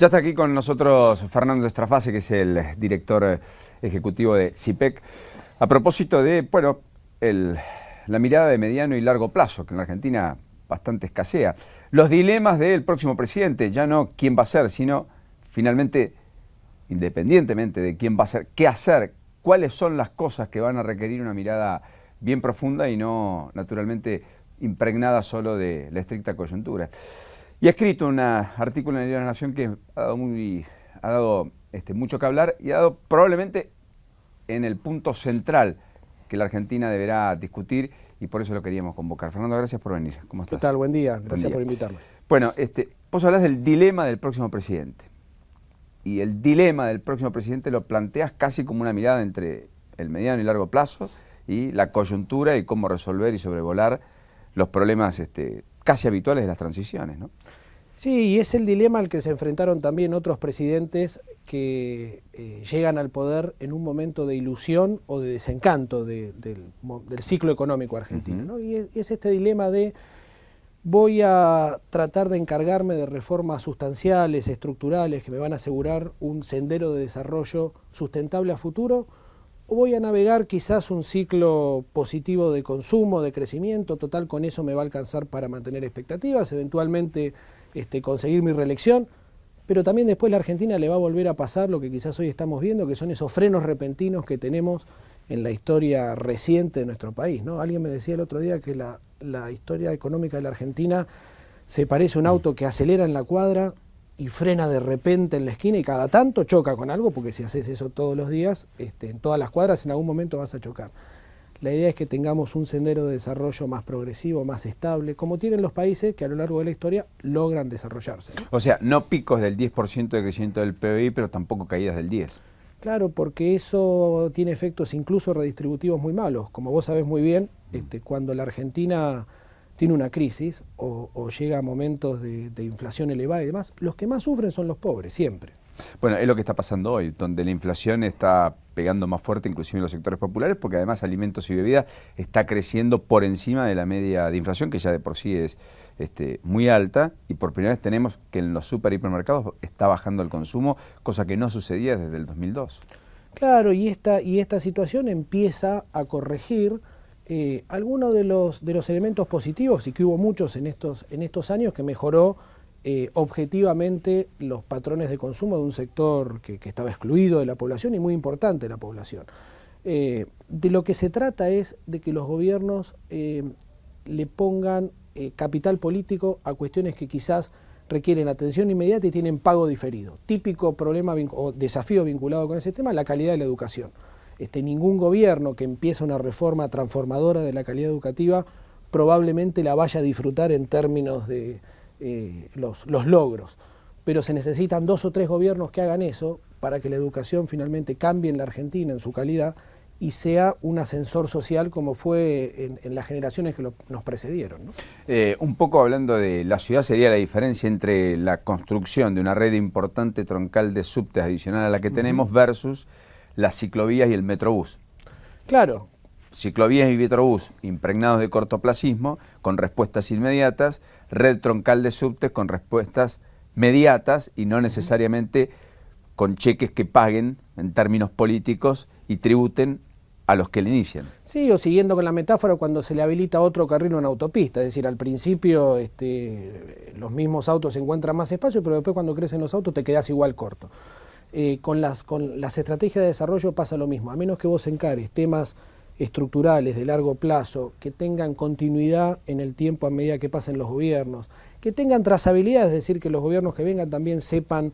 Ya está aquí con nosotros Fernando Estrafase, que es el director ejecutivo de CIPEC. A propósito de, bueno, la mirada de mediano y largo plazo, que en la Argentina bastante escasea. Los dilemas del próximo presidente, ya no quién va a ser, sino finalmente, independientemente de quién va a ser, qué hacer, cuáles son las cosas que van a requerir una mirada bien profunda y no, naturalmente, impregnada solo de la estricta coyuntura. Y ha escrito un artículo en el Diario de la Nación que ha dado mucho que hablar y ha dado probablemente en el punto central que la Argentina deberá discutir, y por eso lo queríamos convocar. Fernando, gracias por venir. ¿Cómo estás? ¿Qué tal? Buen día. Gracias por invitarme. Bueno, vos hablás del dilema del próximo presidente. Y el dilema del próximo presidente lo planteas casi como una mirada entre el mediano y largo plazo y la coyuntura y cómo resolver y sobrevolar los problemas casi habituales de las transiciones, ¿no? Sí, y es el dilema al que se enfrentaron también otros presidentes que llegan al poder en un momento de ilusión o de desencanto del ciclo económico argentino, ¿no? Y es este dilema de voy a tratar de encargarme de reformas sustanciales, estructurales, que me van a asegurar un sendero de desarrollo sustentable a futuro, o voy a navegar quizás un ciclo positivo de consumo, de crecimiento, total con eso me va a alcanzar para mantener expectativas, eventualmente conseguir mi reelección, pero también después la Argentina le va a volver a pasar lo que quizás hoy estamos viendo, que son esos frenos repentinos que tenemos en la historia reciente de nuestro país, ¿no? Alguien me decía el otro día que la historia económica de la Argentina se parece a un auto que acelera en la cuadra y frena de repente en la esquina y cada tanto choca con algo, porque si haces eso todos los días, en todas las cuadras en algún momento vas a chocar. La idea es que tengamos un sendero de desarrollo más progresivo, más estable, como tienen los países que a lo largo de la historia logran desarrollarse, ¿no? O sea, no picos del 10% de crecimiento del PBI, pero tampoco caídas del 10%. Claro, porque eso tiene efectos incluso redistributivos muy malos. Como vos sabés muy bien, cuando la Argentina tiene una crisis o llega a momentos de inflación elevada y demás, los que más sufren son los pobres, siempre. Bueno, es lo que está pasando hoy, donde la inflación está pegando más fuerte inclusive en los sectores populares, porque además alimentos y bebidas está creciendo por encima de la media de inflación, que ya de por sí es muy alta, y por primera vez tenemos que en los super hipermercados está bajando el consumo, cosa que no sucedía desde el 2002. Claro, y esta situación empieza a corregir algunos de los elementos positivos, y que hubo muchos en estos años, que mejoró objetivamente los patrones de consumo de un sector que estaba excluido de la población y muy importante de la población. De lo que se trata es de que los gobiernos le pongan capital político a cuestiones que quizás requieren atención inmediata y tienen pago diferido. Típico problema o desafío vinculado con ese tema, la calidad de la educación. Ningún gobierno que empieza una reforma transformadora de la calidad educativa probablemente la vaya a disfrutar en términos de los logros, pero se necesitan 2 o 3 gobiernos que hagan eso para que la educación finalmente cambie en la Argentina en su calidad y sea un ascensor social como fue en las generaciones que nos precedieron, ¿no? Un poco hablando de la ciudad, sería la diferencia entre la construcción de una red importante troncal de subtes adicional a la que tenemos versus las ciclovías y el metrobús. Claro. Ciclovías y metrobús impregnados de cortoplacismo, con respuestas inmediatas, red troncal de subtes con respuestas mediatas y no necesariamente con cheques que paguen en términos políticos y tributen a los que le inician. Sí, o siguiendo con la metáfora, cuando se le habilita otro carril en autopista, es decir, al principio los mismos autos encuentran más espacio, pero después cuando crecen los autos te quedás igual corto. Con las estrategias de desarrollo pasa lo mismo, a menos que vos encares temas estructurales de largo plazo, que tengan continuidad en el tiempo a medida que pasen los gobiernos, que tengan trazabilidad, es decir, que los gobiernos que vengan también sepan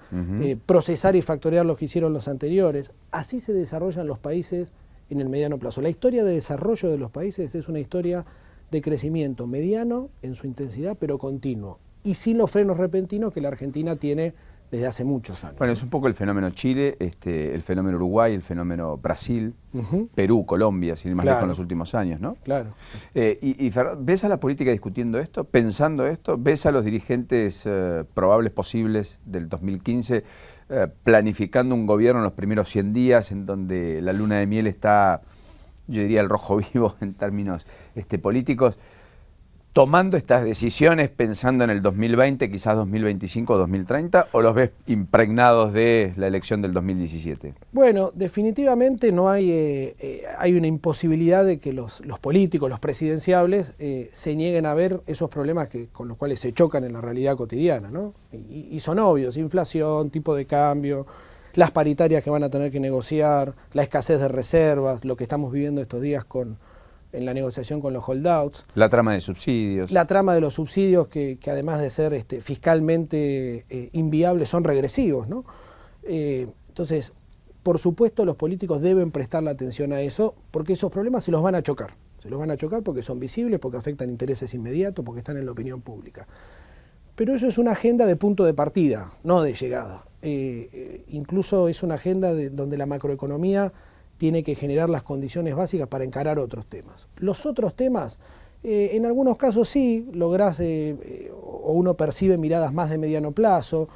procesar y factorear lo que hicieron los anteriores. Así se desarrollan los países en el mediano plazo. La historia de desarrollo de los países es una historia de crecimiento mediano en su intensidad, pero continuo, y sin los frenos repentinos que la Argentina tiene desde hace muchos años. Bueno, es un poco el fenómeno Chile, el fenómeno Uruguay, el fenómeno Brasil, Perú, Colombia, sin ir más lejos en los últimos años, ¿no? Claro. Y ¿ves a la política discutiendo esto, pensando esto? ¿Ves a los dirigentes probables posibles del 2015 planificando un gobierno en los primeros 100 días en donde la luna de miel está, yo diría, el rojo vivo en términos políticos? tomando estas decisiones pensando en el 2020, quizás 2025 o 2030, o los ves impregnados de la elección del 2017? Bueno, definitivamente no hay, hay una imposibilidad de que los políticos, los presidenciables, se nieguen a ver esos problemas con los cuales se chocan en la realidad cotidiana, ¿no? Y son obvios: inflación, tipo de cambio, las paritarias que van a tener que negociar, la escasez de reservas, lo que estamos viviendo estos días en la negociación con los holdouts. La trama de subsidios. La trama de los subsidios que además de ser fiscalmente inviables, son regresivos, ¿no? Entonces, por supuesto, los políticos deben prestarle atención a eso, porque esos problemas se los van a chocar. Se los van a chocar porque son visibles, porque afectan intereses inmediatos, porque están en la opinión pública. Pero eso es una agenda de punto de partida, no de llegada. Incluso es una agenda donde la macroeconomía tiene que generar las condiciones básicas para encarar otros temas. Los otros temas, en algunos casos sí, lográs o uno percibe miradas más de mediano plazo,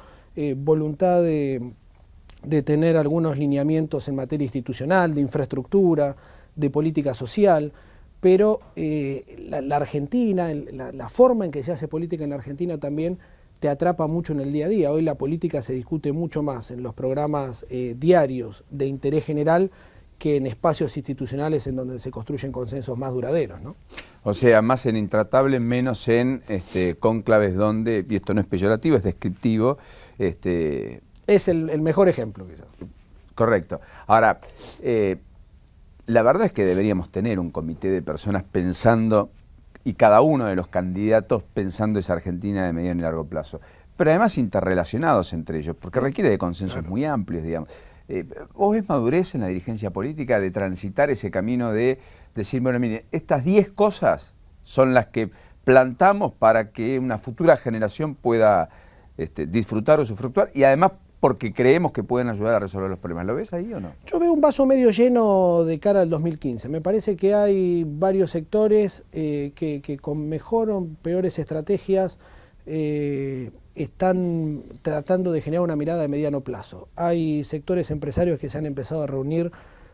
voluntad de tener algunos lineamientos en materia institucional, de infraestructura, de política social, pero la Argentina, la forma en que se hace política en la Argentina también te atrapa mucho en el día a día. Hoy la política se discute mucho más en los programas diarios de interés general que en espacios institucionales en donde se construyen consensos más duraderos, ¿no? O sea, más en intratable, menos en cónclaves donde, y esto no es peyorativo, es descriptivo. Es el mejor ejemplo, quizás. Correcto. Ahora, la verdad es que deberíamos tener un comité de personas pensando, y cada uno de los candidatos pensando esa Argentina de mediano y largo plazo, pero además interrelacionados entre ellos, porque requiere de consensos muy amplios, digamos. ¿Vos ves madurez en la dirigencia política de transitar ese camino de decir, bueno, mire, estas 10 cosas son las que plantamos para que una futura generación pueda disfrutar o usufructuar, y además porque creemos que pueden ayudar a resolver los problemas? ¿Lo ves ahí o no? Yo veo un vaso medio lleno de cara al 2015. Me parece que hay varios sectores que con mejor o peores estrategias están tratando de generar una mirada de mediano plazo. Hay sectores empresarios que se han empezado a reunir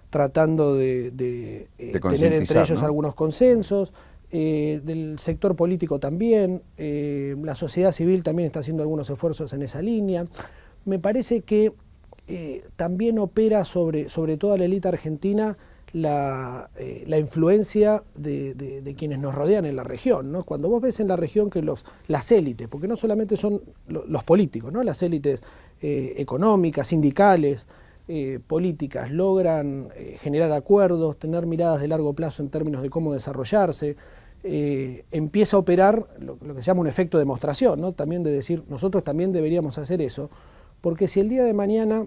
tratando de tener entre ellos, ¿no?, algunos consensos. Del sector político también, la sociedad civil también está haciendo algunos esfuerzos en esa línea. Me parece que también opera sobre toda la élite argentina la influencia de quienes nos rodean en la región, ¿no? Cuando vos ves en la región que las élites, porque no solamente son los políticos, ¿no?, las élites económicas, sindicales, políticas, logran generar acuerdos, tener miradas de largo plazo en términos de cómo desarrollarse, empieza a operar lo que se llama un efecto de demostración, ¿no? También de decir, nosotros también deberíamos hacer eso, porque si el día de mañana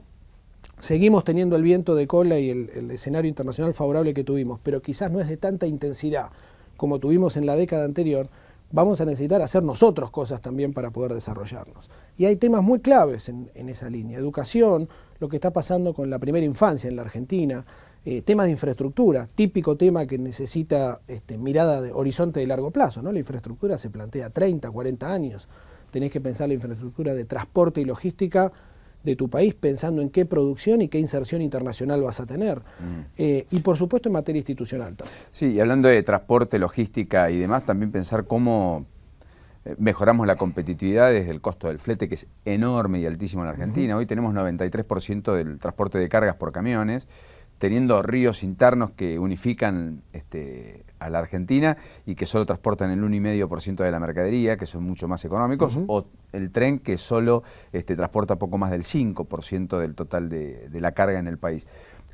seguimos teniendo el viento de cola y el escenario internacional favorable que tuvimos, pero quizás no es de tanta intensidad como tuvimos en la década anterior, vamos a necesitar hacer nosotros cosas también para poder desarrollarnos. Y hay temas muy claves en esa línea: educación, lo que está pasando con la primera infancia en la Argentina, temas de infraestructura, típico tema que necesita mirada de horizonte de largo plazo, ¿no? La infraestructura se plantea 30, 40 años. Tenés que pensar la infraestructura de transporte y logística de tu país pensando en qué producción y qué inserción internacional vas a tener. Y por supuesto en materia institucional también. Sí, y hablando de transporte, logística y demás, también pensar cómo mejoramos la competitividad desde el costo del flete, que es enorme y altísimo en Argentina. Hoy tenemos 93% del transporte de cargas por camiones, teniendo ríos internos que unifican a la Argentina y que solo transportan el 1,5% de la mercadería, que son mucho más económicos, o el tren, que solo transporta poco más del 5% del total de la carga en el país.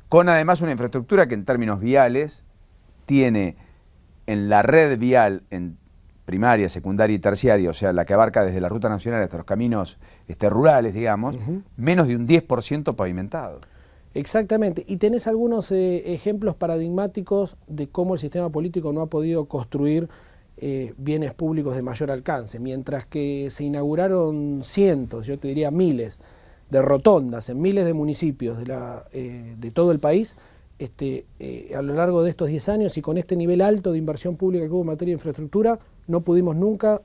Con además una infraestructura que en términos viales tiene en la red vial, en primaria, secundaria y terciaria, o sea, la que abarca desde la ruta nacional hasta los caminos rurales, digamos, menos de un 10% pavimentado. Exactamente, y tenés algunos ejemplos paradigmáticos de cómo el sistema político no ha podido construir bienes públicos de mayor alcance, mientras que se inauguraron cientos, yo te diría miles, de rotondas en miles de municipios de todo el país, a lo largo de estos 10 años, y con este nivel alto de inversión pública que hubo en materia de infraestructura, no pudimos nunca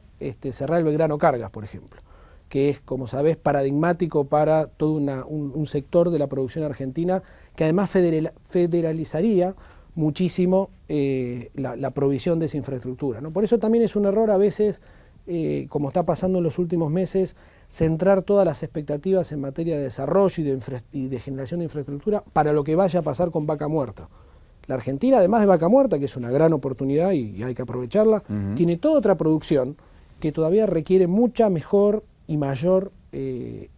cerrar el Belgrano Cargas, por ejemplo, que es, como sabés, paradigmático para todo un sector de la producción argentina, que además federalizaría, muchísimo la provisión de esa infraestructura, ¿no? Por eso también es un error a veces, como está pasando en los últimos meses, centrar todas las expectativas en materia de desarrollo y de generación de infraestructura para lo que vaya a pasar con Vaca Muerta. La Argentina, además de Vaca Muerta, que es una gran oportunidad y hay que aprovecharla, tiene toda otra producción que todavía requiere mucha mejor y mayor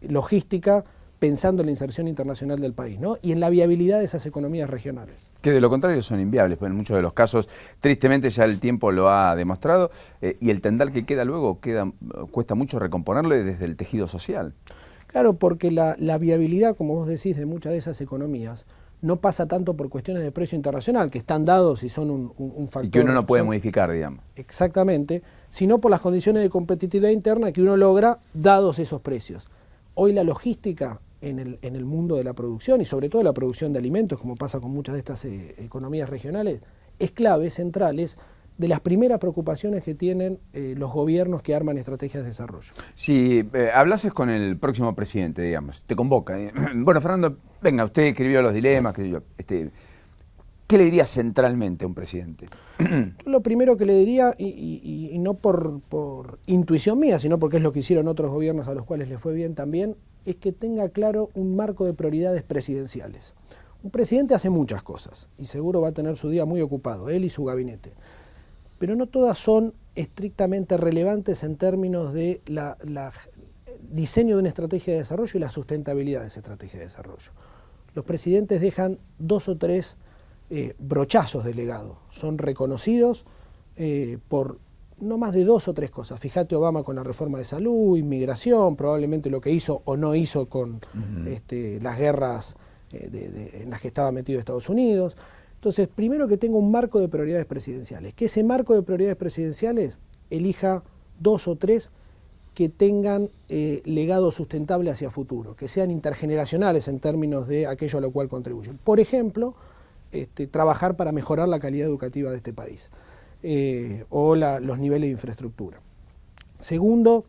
logística, pensando en la inserción internacional del país, ¿no? Y en la viabilidad de esas economías regionales. Que de lo contrario son inviables, pues en muchos de los casos, tristemente ya el tiempo lo ha demostrado, y el tendal que queda luego cuesta mucho recomponerle desde el tejido social. Claro, porque la viabilidad, como vos decís, de muchas de esas economías no pasa tanto por cuestiones de precio internacional, que están dados y son un factor. Y que uno no puede modificar, digamos. Exactamente, sino por las condiciones de competitividad interna que uno logra dados esos precios. Hoy la logística en el mundo de la producción y sobre todo la producción de alimentos, como pasa con muchas de estas economías regionales, es clave, central, es de las primeras preocupaciones que tienen los gobiernos que arman estrategias de desarrollo. Si hablases con el próximo presidente, digamos, te convoca. Bueno, Fernando, venga, usted escribió los dilemas, ¿qué le diría centralmente a un presidente? Yo lo primero que le diría, y no por intuición mía, sino porque es lo que hicieron otros gobiernos a los cuales les fue bien también, es que tenga claro un marco de prioridades presidenciales. Un presidente hace muchas cosas y seguro va a tener su día muy ocupado, él y su gabinete. Pero no todas son estrictamente relevantes en términos de diseño de una estrategia de desarrollo y la sustentabilidad de esa estrategia de desarrollo. Los presidentes dejan 2 o 3 brochazos de legado, son reconocidos por no más de 2 o 3 cosas. Fíjate Obama con la reforma de salud, inmigración, probablemente lo que hizo o no hizo con las guerras en las que estaba metido Estados Unidos. Entonces, primero que tenga un marco de prioridades presidenciales, que ese marco de prioridades presidenciales elija 2 o 3 que tengan legado sustentable hacia futuro, que sean intergeneracionales en términos de aquello a lo cual contribuyen. Por ejemplo, trabajar para mejorar la calidad educativa de este país o los niveles de infraestructura. Segundo,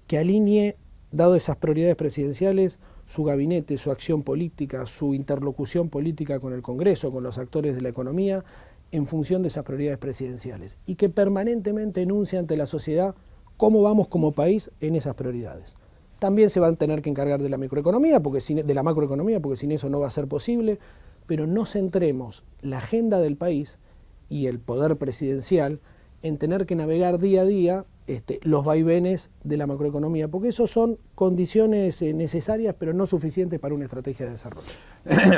que alinee, dado esas prioridades presidenciales, su gabinete, su acción política, su interlocución política con el Congreso, con los actores de la economía, en función de esas prioridades presidenciales y que permanentemente enuncie ante la sociedad cómo vamos como país en esas prioridades. También se van a tener que encargar de la macroeconomía, porque sin eso no va a ser posible, pero no centremos la agenda del país y el poder presidencial en tener que navegar día a día los vaivenes de la macroeconomía, porque eso son condiciones necesarias pero no suficientes para una estrategia de desarrollo.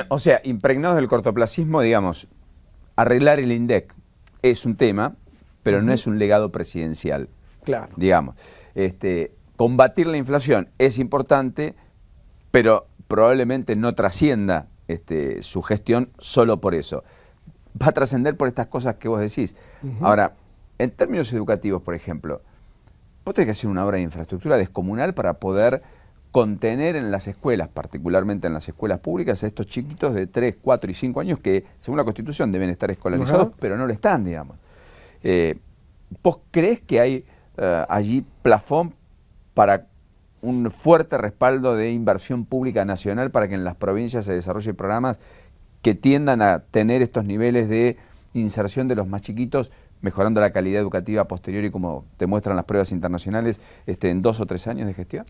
O sea, impregnados del cortoplacismo, digamos, arreglar el INDEC es un tema, pero no es un legado presidencial. Claro. Digamos, combatir la inflación es importante, pero probablemente no trascienda su gestión solo por eso. Va a trascender por estas cosas que vos decís. Ahora, en términos educativos, por ejemplo, vos tenés que hacer una obra de infraestructura descomunal para poder contener en las escuelas, particularmente en las escuelas públicas, a estos chiquitos de 3, 4 y 5 años que, según la Constitución, deben estar escolarizados, pero no lo están, digamos. ¿Vos creés que hay allí plafón para un fuerte respaldo de inversión pública nacional para que en las provincias se desarrollen programas que tiendan a tener estos niveles de inserción de los más chiquitos, mejorando la calidad educativa posterior y como te muestran las pruebas internacionales en 2 o 3 años de gestión?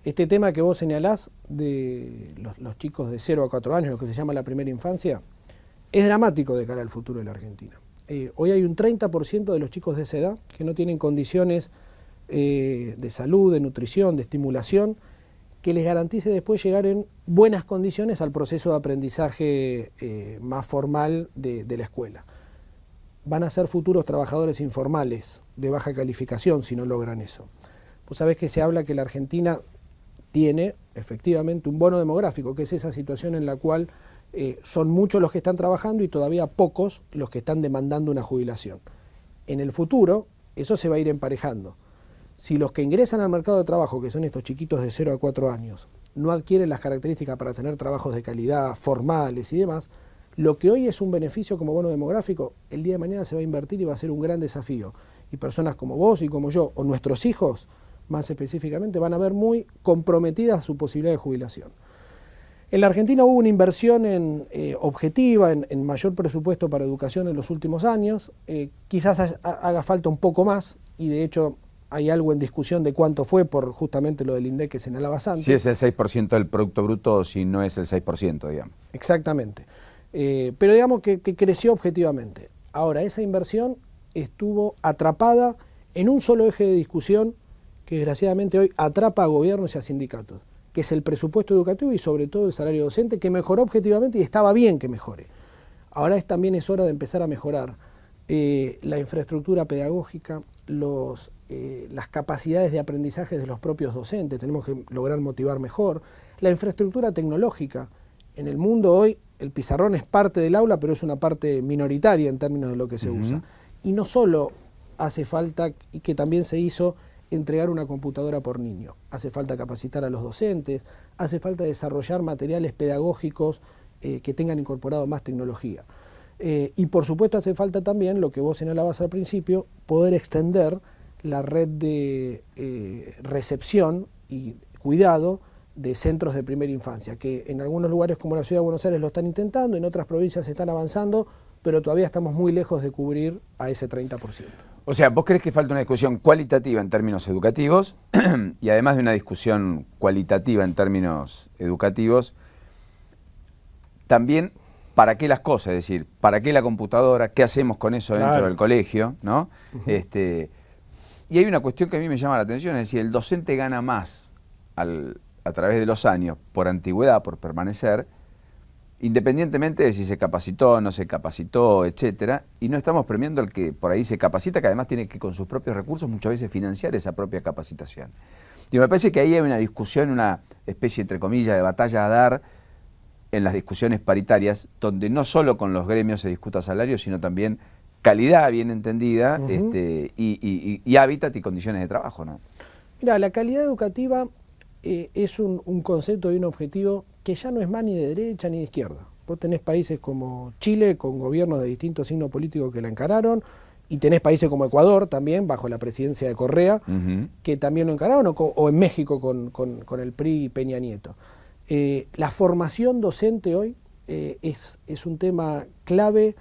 Este tema que vos señalás de los chicos de 0 a 4 años, lo que se llama la primera infancia, es dramático de cara al futuro de la Argentina. Hoy hay un 30% de los chicos de esa edad que no tienen condiciones de salud, de nutrición, de estimulación, que les garantice después llegar en buenas condiciones al proceso de aprendizaje más formal de la escuela. Van a ser futuros trabajadores informales de baja calificación si no logran eso. Vos sabés que se habla que la Argentina tiene efectivamente un bono demográfico, que es esa situación en la cual son muchos los que están trabajando y todavía pocos los que están demandando una jubilación. En el futuro eso se va a ir emparejando. Si los que ingresan al mercado de trabajo, que son estos chiquitos de 0 a 4 años, no adquieren las características para tener trabajos de calidad, formales y demás, lo que hoy es un beneficio como bono demográfico, el día de mañana se va a invertir y va a ser un gran desafío. Y personas como vos y como yo, o nuestros hijos, más específicamente, van a ver muy comprometidas su posibilidad de jubilación. En la Argentina hubo una inversión objetiva, en mayor presupuesto para educación en los últimos años. Quizás haga falta un poco más, y de hecho hay algo en discusión de cuánto fue por justamente lo del INDEC que señalaba antes. Si es el 6% del Producto Bruto o si no es el 6%, digamos. Exactamente. Pero digamos que creció objetivamente. Ahora, esa inversión estuvo atrapada en un solo eje de discusión que desgraciadamente hoy atrapa a gobiernos y a sindicatos, que es el presupuesto educativo y sobre todo el salario docente, que mejoró objetivamente y estaba bien que mejore. Ahora también es hora de empezar a mejorar la infraestructura pedagógica, las capacidades de aprendizaje de los propios docentes, tenemos que lograr motivar mejor, la infraestructura tecnológica. En el mundo hoy el pizarrón es parte del aula, pero es una parte minoritaria en términos de lo que se usa. Y no solo hace falta, y que también se hizo, entregar una computadora por niño. Hace falta capacitar a los docentes, hace falta desarrollar materiales pedagógicos que tengan incorporado más tecnología. Y por supuesto hace falta también, lo que vos señalabas al principio, poder extender la red de recepción y cuidado de centros de primera infancia, que en algunos lugares como la Ciudad de Buenos Aires lo están intentando, en otras provincias están avanzando, pero todavía estamos muy lejos de cubrir a ese 30%. O sea, ¿vos crees que falta una discusión cualitativa en términos educativos y además de una discusión cualitativa en términos educativos, también para qué las cosas? Es decir, ¿para qué la computadora? ¿Qué hacemos con eso dentro del colegio? ¿No? Y hay una cuestión que a mí me llama la atención, es decir, el docente gana más a través de los años por antigüedad, por permanecer, independientemente de si se capacitó o no se capacitó, etcétera, y no estamos premiando al que por ahí se capacita, que además tiene que con sus propios recursos muchas veces financiar esa propia capacitación. Y me parece que ahí hay una discusión, una especie, entre comillas, de batalla a dar en las discusiones paritarias, donde no solo con los gremios se discuta salario, sino también calidad bien entendida, y hábitat y condiciones de trabajo, ¿no? Mira, la calidad educativa es un concepto y un objetivo que ya no es más ni de derecha ni de izquierda. Vos tenés países como Chile, con gobiernos de distintos signos políticos que la encararon, y tenés países como Ecuador también, bajo la presidencia de Correa, que también lo encararon, o en México con el PRI y Peña Nieto. La formación docente hoy es un tema clave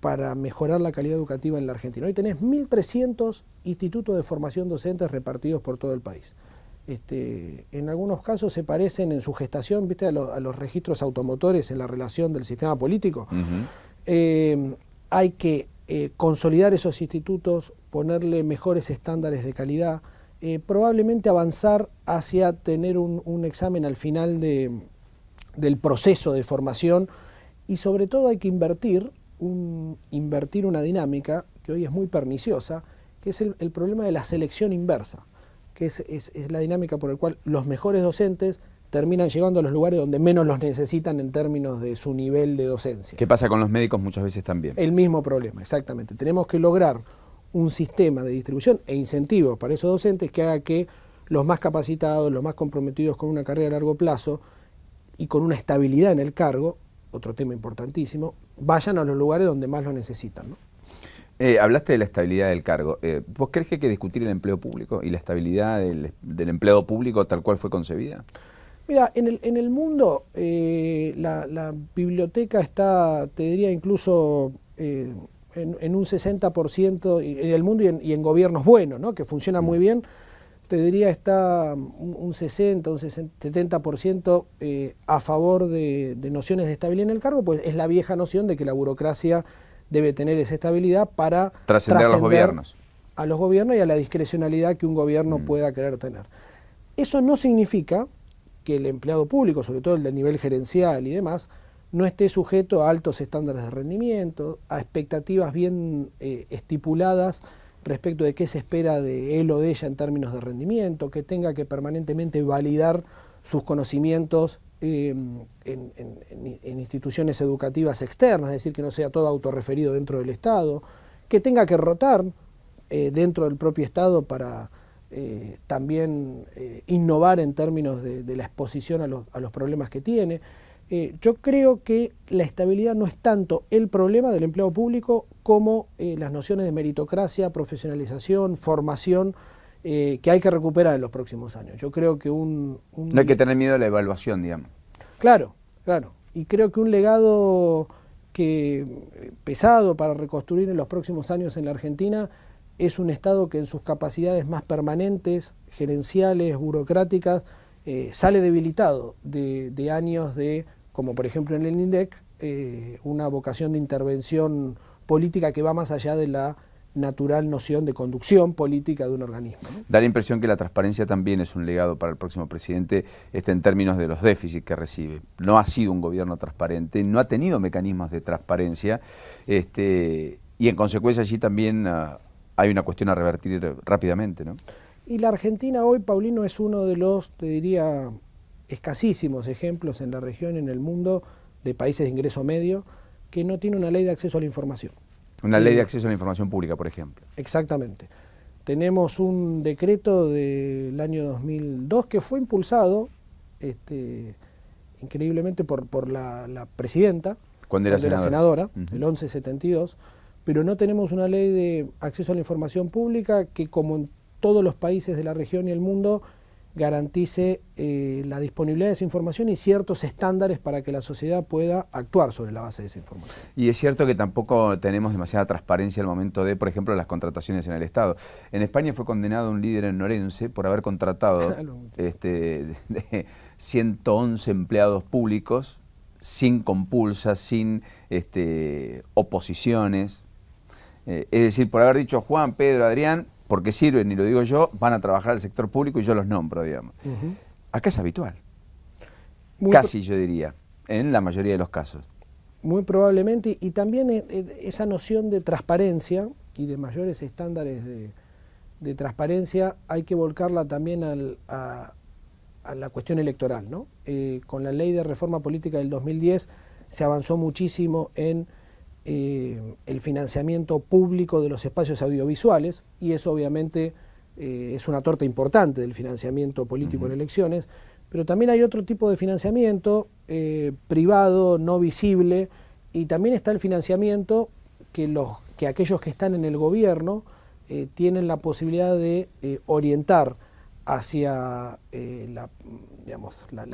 para mejorar la calidad educativa en la Argentina. Hoy tenés 1.300 institutos de formación docente repartidos por todo el país. En algunos casos se parecen en su gestación, ¿viste?, a los registros automotores en la relación del sistema político. Hay que consolidar esos institutos, ponerle mejores estándares de calidad, probablemente avanzar hacia tener un examen al final del proceso de formación, y sobre todo hay que invertir una dinámica que hoy es muy perniciosa, que es el problema de la selección inversa, que es la dinámica por la cual los mejores docentes terminan llegando a los lugares donde menos los necesitan en términos de su nivel de docencia. ¿Qué pasa con los médicos muchas veces también? El mismo problema, exactamente. Tenemos que lograr un sistema de distribución e incentivos para esos docentes que haga que los más capacitados, los más comprometidos con una carrera a largo plazo y con una estabilidad en el cargo, otro tema importantísimo, vayan a los lugares donde más lo necesitan, ¿no? Hablaste de la estabilidad del cargo. ¿Vos crees que hay que discutir el empleo público y la estabilidad del empleado público tal cual fue concebida? Mira, en el mundo la biblioteca está, te diría, incluso en un 60%, en el mundo y en gobiernos buenos, ¿no?, que funcionan muy bien, te diría está un 60, un 70% a favor de nociones de estabilidad en el cargo, pues es la vieja noción de que la burocracia debe tener esa estabilidad para trascender a los gobiernos y a la discrecionalidad que un gobierno pueda querer tener. Eso no significa que el empleado público, sobre todo el del nivel gerencial y demás, no esté sujeto a altos estándares de rendimiento, a expectativas bien estipuladas respecto de qué se espera de él o de ella en términos de rendimiento, que tenga que permanentemente validar sus conocimientos en instituciones educativas externas, es decir, que no sea todo autorreferido dentro del Estado, que tenga que rotar dentro del propio Estado para también innovar en términos de la exposición a los problemas que tiene. Yo creo que la estabilidad no es tanto el problema del empleo público como las nociones de meritocracia, profesionalización, formación, que hay que recuperar en los próximos años. Yo creo que no hay que tener miedo a la evaluación, digamos. Claro, claro. Y creo que un legado pesado para reconstruir en los próximos años en la Argentina es un Estado que en sus capacidades más permanentes, gerenciales, burocráticas, sale debilitado de años de, como por ejemplo en el INDEC, una vocación de intervención política que va más allá de la natural noción de conducción política de un organismo, ¿no? Da la impresión que la transparencia también es un legado para el próximo presidente, en términos de los déficits que recibe. No ha sido un gobierno transparente, no ha tenido mecanismos de transparencia, y en consecuencia allí también hay una cuestión a revertir rápidamente, ¿no? Y la Argentina hoy, Paulino, es uno de los, te diría, escasísimos ejemplos en la región y en el mundo de países de ingreso medio que no tiene una ley de acceso a la información. Una ley de acceso a la información pública, por ejemplo. Exactamente. Tenemos un decreto del año 2002 que fue impulsado increíblemente por la presidenta, cuando era senadora, el 1172, pero no tenemos una ley de acceso a la información pública que, como en todos los países de la región y el mundo, garantice la disponibilidad de esa información y ciertos estándares para que la sociedad pueda actuar sobre la base de esa información. Y es cierto que tampoco tenemos demasiada transparencia al momento de, por ejemplo, las contrataciones en el Estado. En España fue condenado un líder en Orense por haber contratado 111 empleados públicos sin compulsas, sin oposiciones. Es decir, por haber dicho Juan, Pedro, Adrián, porque sirven, y lo digo yo, van a trabajar al sector público y yo los nombro, digamos. Acá es habitual. Casi, yo diría, en la mayoría de los casos. Muy probablemente, y también esa noción de transparencia y de mayores estándares de transparencia hay que volcarla también a la cuestión electoral, ¿no? Con la ley de reforma política del 2010 se avanzó muchísimo en el financiamiento público de los espacios audiovisuales, y eso obviamente es una torta importante del financiamiento político en elecciones, pero también hay otro tipo de financiamiento privado, no visible, y también está el financiamiento que aquellos que están en el gobierno tienen la posibilidad de orientar hacia la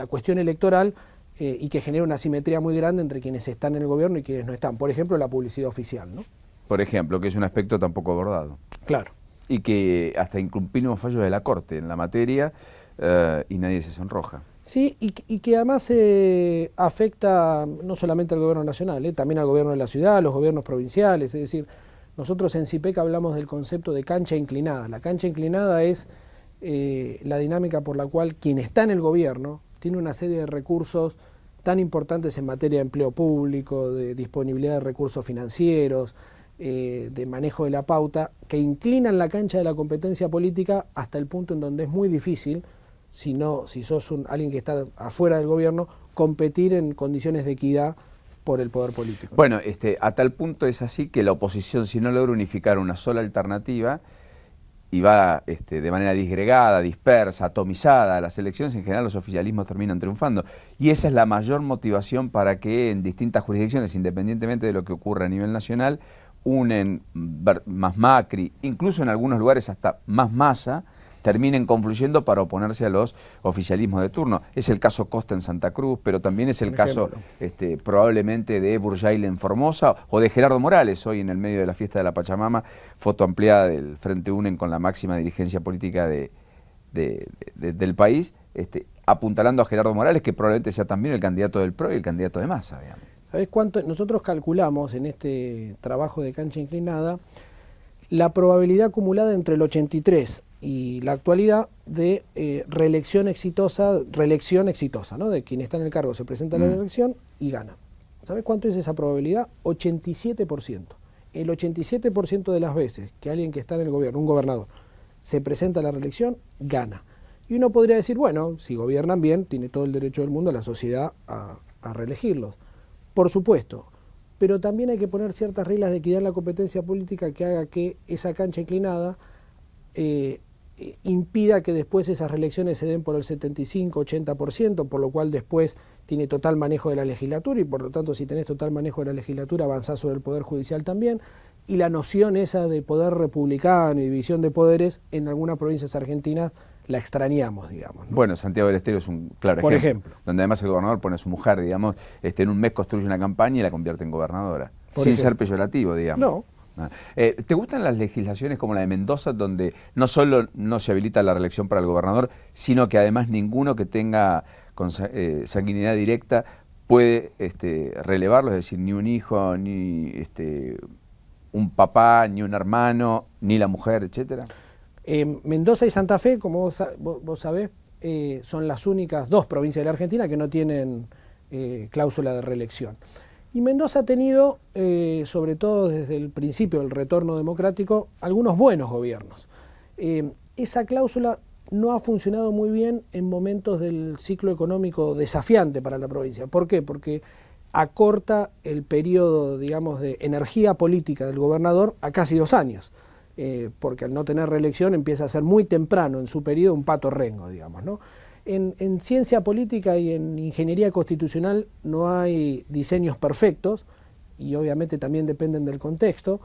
cuestión electoral, y que genera una asimetría muy grande entre quienes están en el gobierno y quienes no están. Por ejemplo, la publicidad oficial, ¿no? Por ejemplo, que es un aspecto tampoco abordado. Claro. Y que hasta incluimos fallos de la Corte en la materia y nadie se sonroja. Sí, y que además afecta no solamente al gobierno nacional, también al gobierno de la ciudad, a los gobiernos provinciales. Es decir, nosotros en CIPEC hablamos del concepto de cancha inclinada. La cancha inclinada es la dinámica por la cual quien está en el gobierno tiene una serie de recursos tan importantes en materia de empleo público, de disponibilidad de recursos financieros, de manejo de la pauta, que inclinan la cancha de la competencia política hasta el punto en donde es muy difícil, si sos alguien que está afuera del gobierno, competir en condiciones de equidad por el poder político. Bueno, a tal punto es así que la oposición, si no logra unificar una sola alternativa, y va de manera disgregada, dispersa, atomizada a las elecciones, en general los oficialismos terminan triunfando. Y esa es la mayor motivación para que en distintas jurisdicciones, independientemente de lo que ocurra a nivel nacional, unen más Macri, incluso en algunos lugares hasta más Massa, terminen confluyendo para oponerse a los oficialismos de turno. Es el caso Costa en Santa Cruz, pero también es el caso probablemente de Burjail en Formosa o de Gerardo Morales, hoy en el medio de la fiesta de la Pachamama, foto ampliada del Frente UNEN con la máxima dirigencia política del país, apuntalando a Gerardo Morales, que probablemente sea también el candidato del PRO y el candidato de Massa, digamos. ¿Sabés cuánto? Nosotros calculamos en este trabajo de cancha inclinada la probabilidad acumulada entre el 83 y la actualidad de reelección exitosa, ¿no? De quien está en el cargo se presenta a la elección y gana. ¿Sabes cuánto es esa probabilidad? 87%. El 87% de las veces que alguien que está en el gobierno, un gobernador, se presenta a la reelección, gana. Y uno podría decir, bueno, si gobiernan bien, tiene todo el derecho del mundo la sociedad a reelegirlos. Por supuesto, pero también hay que poner ciertas reglas de equidad en la competencia política que haga que esa cancha inclinada impida que después esas reelecciones se den por el 75-80%, por lo cual después tiene total manejo de la legislatura y por lo tanto si tenés total manejo de la legislatura avanzás sobre el Poder Judicial también, y la noción esa de poder republicano y división de poderes en algunas provincias argentinas la extrañamos, digamos, ¿no? Bueno, Santiago del Estero es un claro Por ejemplo, ejemplo. donde además el gobernador pone a su mujer, digamos, en un mes construye una campaña y la convierte en gobernadora, Por sin ejemplo. ser peyorativo, digamos. No. ¿Te gustan las legislaciones como la de Mendoza, donde no solo no se habilita la reelección para el gobernador, sino que además ninguno que tenga sanguinidad directa puede relevarlo, es decir, ni un hijo, ni un papá, ni un hermano, ni la mujer, etcétera? Mendoza y Santa Fe, como vos sabés, son las únicas dos provincias de la Argentina que no tienen cláusula de reelección. Y Mendoza ha tenido, sobre todo desde el principio del retorno democrático, algunos buenos gobiernos. Esa cláusula no ha funcionado muy bien en momentos del ciclo económico desafiante para la provincia. ¿Por qué? Porque acorta el periodo, digamos, de energía política del gobernador a casi 2 años. Porque al no tener reelección empieza a ser muy temprano en su periodo un pato rengo, digamos, ¿no? En ciencia política y en ingeniería constitucional no hay diseños perfectos y obviamente también dependen del contexto.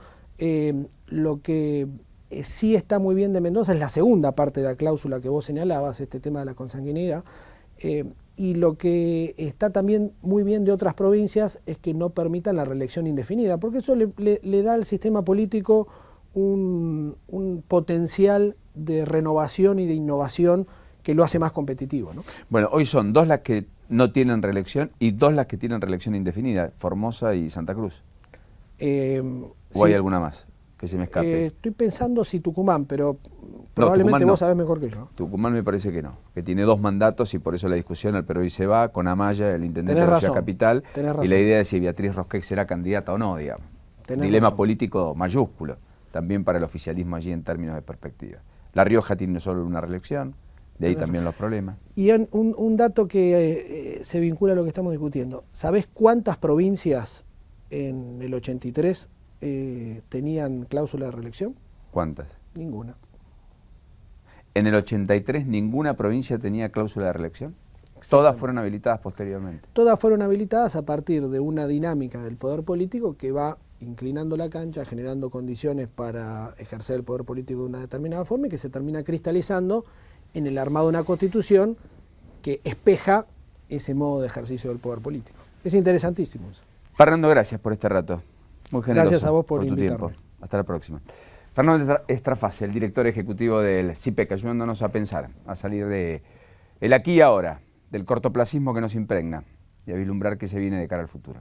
Lo que sí está muy bien de Mendoza es la segunda parte de la cláusula que vos señalabas, este tema de la consanguinidad, y lo que está también muy bien de otras provincias es que no permitan la reelección indefinida, porque eso le da al sistema político un potencial de renovación y de innovación que lo hace más competitivo, ¿no? Bueno, hoy son 2 las que no tienen reelección y 2 las que tienen reelección indefinida, Formosa y Santa Cruz. ¿O Sí. hay alguna más que se me escape? Estoy pensando si Tucumán, pero probablemente Tucumán no. vos sabés mejor que yo. Tucumán me parece que no, que tiene 2 mandatos y por eso la discusión, el PRO se va con Amaya, el intendente Tenés de la Ciudad razón, Capital, tenés y razón. la idea es si Beatriz Rosquet será candidata o no, digamos. Tenés Dilema razón. político mayúsculo, también para el oficialismo allí en términos de perspectiva. La Rioja tiene solo una reelección, de ahí también los problemas. Y un dato que se vincula a lo que estamos discutiendo. ¿Sabés cuántas provincias en el 83 tenían cláusula de reelección? ¿Cuántas? Ninguna. En el 83 ninguna provincia tenía cláusula de reelección. Todas fueron habilitadas posteriormente. Todas fueron habilitadas a partir de una dinámica del poder político que va inclinando la cancha, generando condiciones para ejercer el poder político de una determinada forma y que se termina cristalizando en el armado de una constitución que espeja ese modo de ejercicio del poder político. Es interesantísimo eso. Fernando, gracias por este rato. Muy generoso. Gracias a vos por tu invitarme. tiempo. Hasta la próxima. Fernando Estrafase, el director ejecutivo del CIPEC, ayudándonos a pensar, a salir de el aquí y ahora, del cortoplacismo que nos impregna y a vislumbrar qué se viene de cara al futuro.